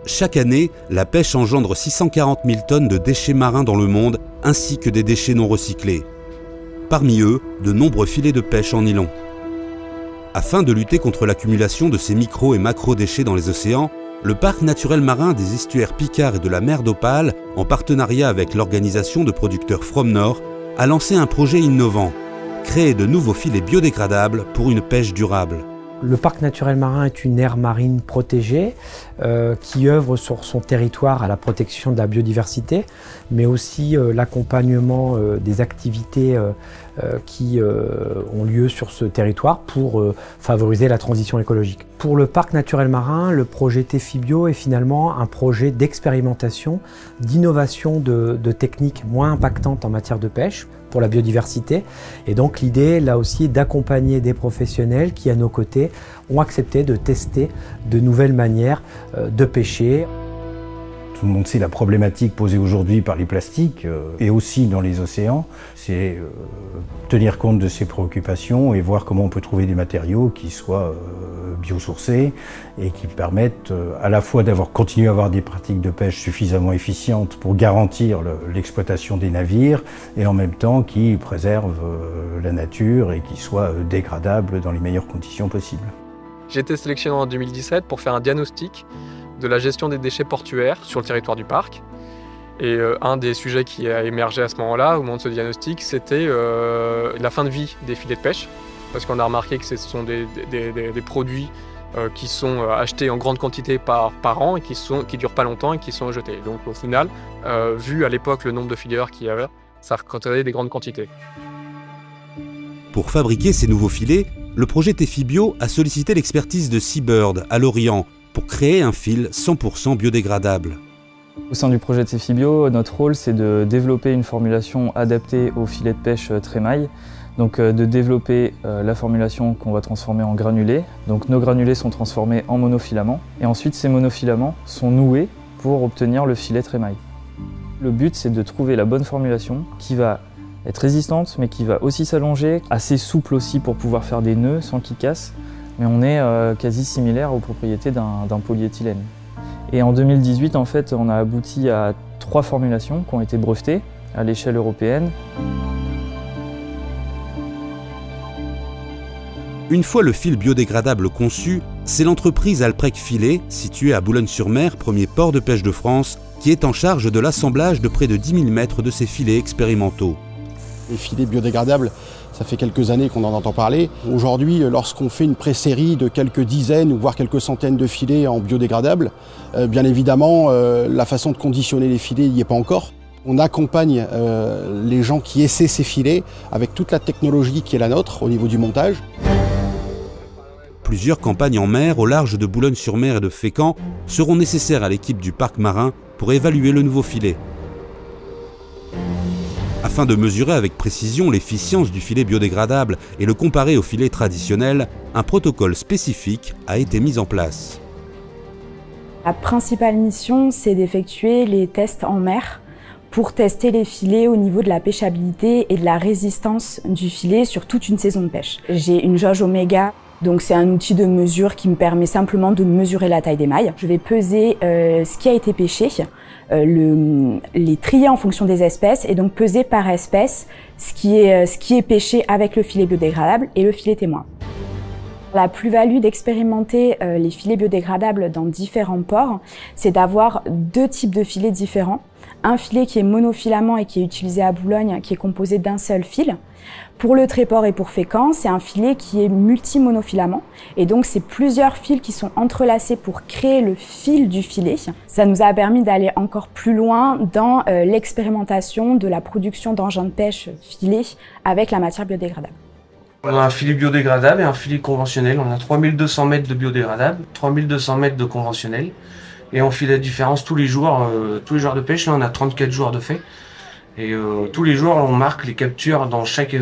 Chaque année, la pêche engendre 640 000 tonnes de déchets marins dans le monde, ainsi que des déchets non recyclés. Parmi eux, de nombreux filets de pêche en nylon. Afin de lutter contre l'accumulation de ces micro- et macro-déchets dans les océans, le Parc naturel marin des estuaires Picard et de la mer d'Opale, en partenariat avec l'organisation de producteurs From Nord, a lancé un projet innovant, créer de nouveaux filets biodégradables pour une pêche durable. Le parc naturel marin est une aire marine protégée qui œuvre sur son territoire à la protection de la biodiversité, mais aussi l'accompagnement des activités qui ont lieu sur ce territoire pour favoriser la transition écologique. Pour le parc naturel marin, le projet Tefibio est finalement un projet d'expérimentation, d'innovation de techniques moins impactantes en matière de pêche pour la biodiversité. Et donc l'idée, là aussi, est d'accompagner des professionnels qui, à nos côtés, ont accepté de tester de nouvelles manières de pêcher. Tout le monde sait la problématique posée aujourd'hui par les plastiques et aussi dans les océans. C'est tenir compte de ces préoccupations et voir comment on peut trouver des matériaux qui soient biosourcés et qui permettent à la fois continuer à avoir des pratiques de pêche suffisamment efficientes pour garantir l'exploitation des navires et en même temps qui préservent la nature et qui soient dégradables dans les meilleures conditions possibles. J'ai été sélectionné en 2017 pour faire un diagnostic de la gestion des déchets portuaires sur le territoire du parc. Et un des sujets qui a émergé à ce moment-là, au moment de ce diagnostic, c'était la fin de vie des filets de pêche. Parce qu'on a remarqué que ce sont des produits qui sont achetés en grande quantité par an et qui durent pas longtemps et qui sont jetés. Donc au final, vu à l'époque le nombre de filières qu'il y avait, ça représentait des grandes quantités. Pour fabriquer ces nouveaux filets, le projet Tefibio a sollicité l'expertise de Seabird à Lorient pour créer un fil 100% biodégradable. Au sein du projet Tefibio, notre rôle c'est de développer une formulation adaptée aux filets de pêche trémaille. Donc de développer la formulation qu'on va transformer en granulés. Donc nos granulés sont transformés en monofilaments et ensuite ces monofilaments sont noués pour obtenir le filet trémaille. Le but c'est de trouver la bonne formulation qui va être résistante mais qui va aussi s'allonger, assez souple aussi pour pouvoir faire des nœuds sans qu'ils cassent. Mais on est quasi similaire aux propriétés d'un polyéthylène. Et en 2018, en fait, on a abouti à 3 formulations qui ont été brevetées à l'échelle européenne. Une fois le fil biodégradable conçu, c'est l'entreprise Alprec Filets, située à Boulogne-sur-Mer, premier port de pêche de France, qui est en charge de l'assemblage de près de 10 000 mètres de ces filets expérimentaux. Les filets biodégradables, ça fait quelques années qu'on en entend parler. Aujourd'hui, lorsqu'on fait une pré-série de quelques dizaines ou voire quelques centaines de filets en biodégradables, bien évidemment, la façon de conditionner les filets n'y est pas encore. On accompagne les gens qui essaient ces filets avec toute la technologie qui est la nôtre au niveau du montage. Plusieurs campagnes en mer au large de Boulogne-sur-Mer et de Fécamp seront nécessaires à l'équipe du parc marin pour évaluer le nouveau filet. Afin de mesurer avec précision l'efficience du filet biodégradable et le comparer au filet traditionnel, un protocole spécifique a été mis en place. La principale mission, c'est d'effectuer les tests en mer pour tester les filets au niveau de la pêchabilité et de la résistance du filet sur toute une saison de pêche. J'ai une jauge Oméga, donc c'est un outil de mesure qui me permet simplement de mesurer la taille des mailles. Je vais peser ce qui a été pêché, les trier en fonction des espèces et donc peser par espèce ce qui est pêché avec le filet biodégradable et le filet témoin. La plus-value d'expérimenter les filets biodégradables dans différents ports, c'est d'avoir 2 types de filets différents. Un filet qui est monofilament et qui est utilisé à Boulogne, qui est composé d'un seul fil. Pour le Tréport et pour Fécamp, c'est un filet qui est multi-monofilament. Et donc, c'est plusieurs fils qui sont entrelacés pour créer le fil du filet. Ça nous a permis d'aller encore plus loin dans l'expérimentation de la production d'engins de pêche filés avec la matière biodégradable. On a un filet biodégradable et un filet conventionnel. On a 3200 mètres de biodégradable, 3200 mètres de conventionnel. Et on fait la différence tous les jours de pêche. Là, on a 34 jours de fait. Et tous les jours, on marque les captures dans chaque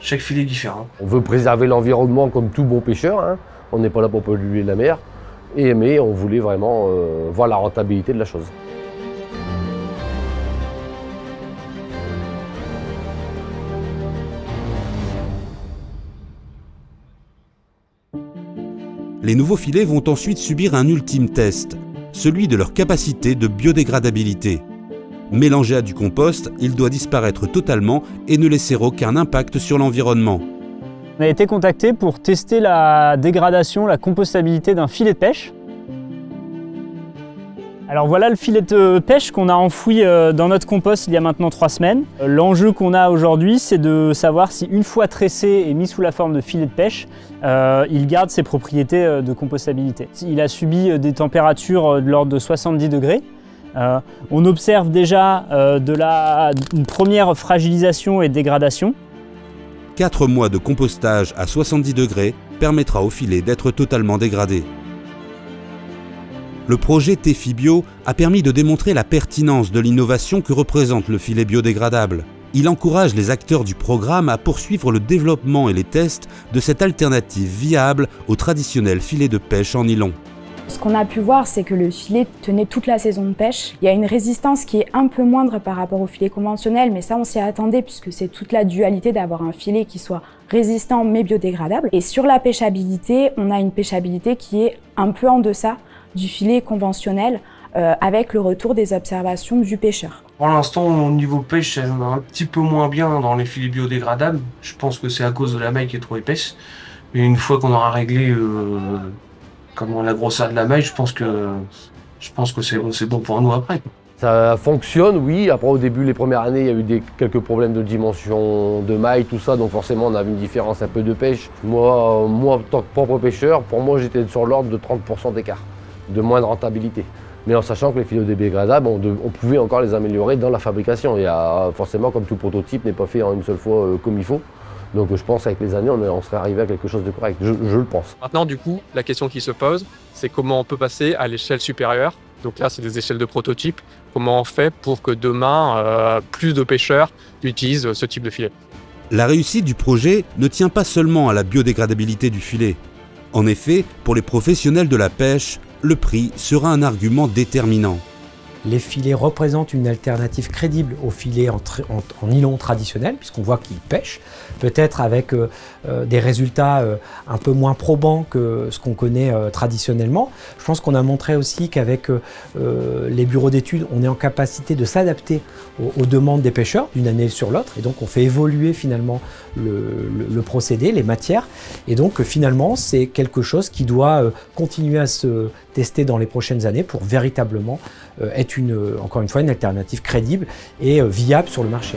filet différent. On veut préserver l'environnement comme tout bon pêcheur. Hein. On n'est pas là pour polluer la mer. Mais on voulait vraiment voir la rentabilité de la chose. Les nouveaux filets vont ensuite subir un ultime test, celui de leur capacité de biodégradabilité. Mélangé à du compost, il doit disparaître totalement et ne laisser aucun impact sur l'environnement. On a été contacté pour tester la dégradation, la compostabilité d'un filet de pêche. Alors voilà le filet de pêche qu'on a enfoui dans notre compost il y a maintenant 3 semaines. L'enjeu qu'on a aujourd'hui, c'est de savoir si une fois tressé et mis sous la forme de filet de pêche, il garde ses propriétés de compostabilité. Il a subi des températures de l'ordre de 70 degrés. On observe déjà une première fragilisation et dégradation. 4 mois de compostage à 70 degrés permettra au filet d'être totalement dégradé. Le projet Tefibio a permis de démontrer la pertinence de l'innovation que représente le filet biodégradable. Il encourage les acteurs du programme à poursuivre le développement et les tests de cette alternative viable au traditionnel filet de pêche en nylon. Ce qu'on a pu voir, c'est que le filet tenait toute la saison de pêche. Il y a une résistance qui est un peu moindre par rapport au filet conventionnel, mais ça on s'y attendait puisque c'est toute la dualité d'avoir un filet qui soit résistant mais biodégradable. Et sur la pêchabilité, on a une pêchabilité qui est un peu en deçà du filet conventionnel avec le retour des observations du pêcheur. Pour l'instant, au niveau pêche, elle va un petit peu moins bien dans les filets biodégradables. Je pense que c'est à cause de la maille qui est trop épaisse. Mais une fois qu'on aura réglé la grosseur de la maille, je pense que c'est bon pour nous après. Ça fonctionne, oui. Après, au début, les premières années, il y a eu quelques problèmes de dimension de maille, tout ça. Donc forcément, on avait une différence un peu de pêche. Moi en tant que propre pêcheur, pour moi, j'étais sur l'ordre de 30% d'écart, de moins de rentabilité. Mais en sachant que les filets biodégradables, on pouvait encore les améliorer dans la fabrication. Il y a forcément, comme tout prototype n'est pas fait en une seule fois comme il faut. Donc je pense qu'avec les années, on serait arrivé à quelque chose de correct, je le pense. Maintenant, du coup, la question qui se pose, c'est comment on peut passer à l'échelle supérieure. Donc là, c'est des échelles de prototype. Comment on fait pour que demain, plus de pêcheurs utilisent ce type de filet? La réussite du projet ne tient pas seulement à la biodégradabilité du filet. En effet, pour les professionnels de la pêche, le prix sera un argument déterminant. Les filets représentent une alternative crédible aux filets en nylon traditionnel, puisqu'on voit qu'ils pêchent, peut-être avec des résultats un peu moins probants que ce qu'on connaît traditionnellement. Je pense qu'on a montré aussi qu'avec les bureaux d'études, on est en capacité de s'adapter aux demandes des pêcheurs d'une année sur l'autre, et donc on fait évoluer finalement le procédé, les matières, et donc finalement c'est quelque chose qui doit continuer à se tester dans les prochaines années pour véritablement être encore une fois une alternative crédible et viable sur le marché.